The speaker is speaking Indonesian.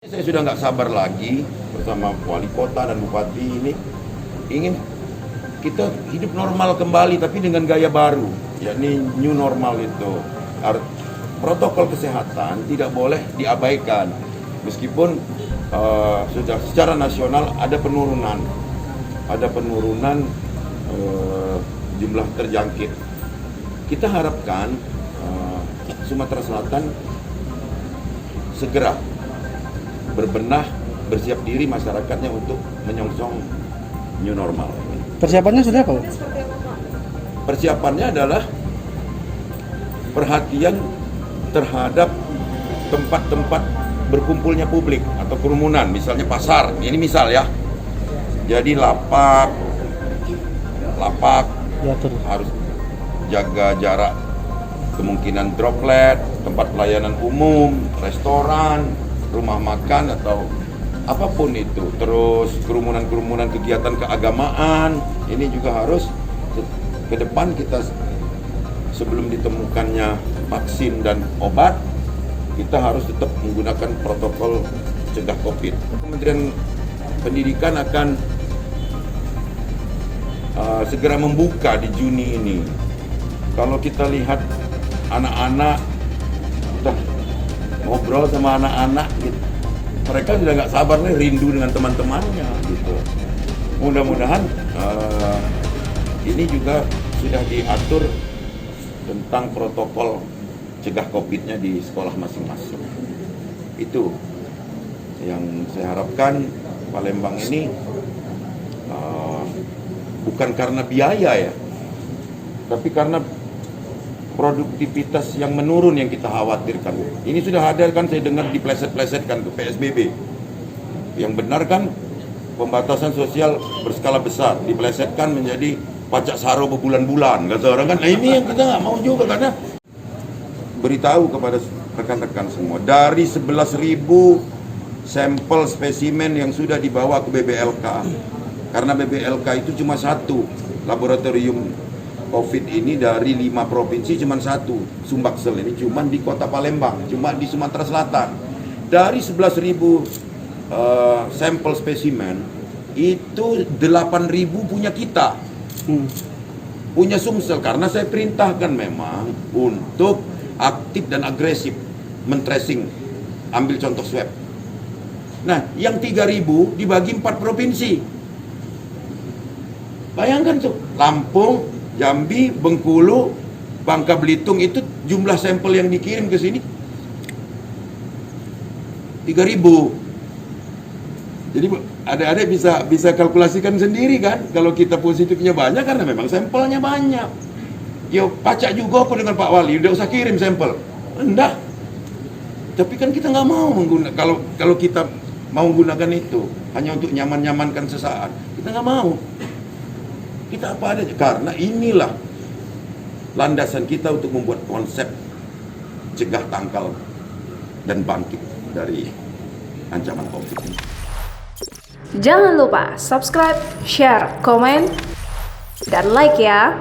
Saya sudah nggak sabar lagi bersama wali kota dan bupati ini ingin kita hidup normal kembali tapi dengan gaya baru, yakni new normal itu. Protokol kesehatan tidak boleh diabaikan meskipun sudah secara nasional ada penurunan jumlah terjangkit. Kita harapkan Sumatera Selatan segera berbenah, bersiap diri masyarakatnya untuk menyongsong new normal. Persiapannya sudah apa? Persiapannya adalah perhatian terhadap tempat-tempat berkumpulnya publik atau kerumunan, misalnya pasar. Ini misal ya. Jadi lapak Diatur. harus jaga jarak, kemungkinan droplet, tempat pelayanan umum, restoran, rumah makan atau apapun itu. Terus kerumunan-kerumunan kegiatan keagamaan ini juga harus ke depan kita sebelum ditemukannya vaksin dan obat, kita harus tetap menggunakan protokol cegah COVID. Kementerian Pendidikan akan segera membuka di Juni ini. Kalau kita lihat anak-anak, kita ngobrol sama anak-anak gitu, mereka sudah nggak sabar nih, rindu dengan teman-temannya gitu. Mudah-mudahan ini juga sudah diatur tentang protokol cegah COVID-nya di sekolah masing-masing. Itu yang saya harapkan. Palembang ini bukan karena biaya ya, tapi karena produktivitas yang menurun yang kita khawatirkan. Ini sudah ada kan, saya dengar dipleset-plesetkan ke PSBB. Yang benar kan pembatasan sosial berskala besar, diplesetkan menjadi pajak saro berbulan-bulan, kata orang kan. Nah ini yang kita nggak mau juga, karena beritahu kepada rekan-rekan semua, dari 11.000 sampel spesimen yang sudah dibawa ke BBLK, karena BBLK itu cuma satu laboratorium COVID ini dari 5 provinsi, cuma satu, Sumbaksel ini cuma di kota Palembang, cuma di Sumatera Selatan. Dari 11.000 sampel spesimen itu 8.000 punya kita, punya Sumsel, karena saya perintahkan memang untuk aktif dan agresif men-tracing, ambil contoh swab. Nah, yang 3.000 dibagi 4 provinsi. Bayangkan tuh, Lampung, Jambi, Bengkulu, Bangka Belitung, itu jumlah sampel yang dikirim ke sini 3.000. Jadi adik-adik bisa kalkulasikan sendiri kan, kalau kita positifnya banyak karena memang sampelnya banyak. Yo, pacak juga apa dengan Pak Wali, udah usah kirim sampel. Enggak. Tapi kan kita nggak mau menggunakan, kalau kita mau menggunakan itu hanya untuk nyaman-nyamankan sesaat, kita nggak mau. Kita apa adanya, karena inilah landasan kita untuk membuat konsep cegah, tangkal, dan bangkit dari ancaman COVID ini. Jangan lupa subscribe, share, komen, dan like ya.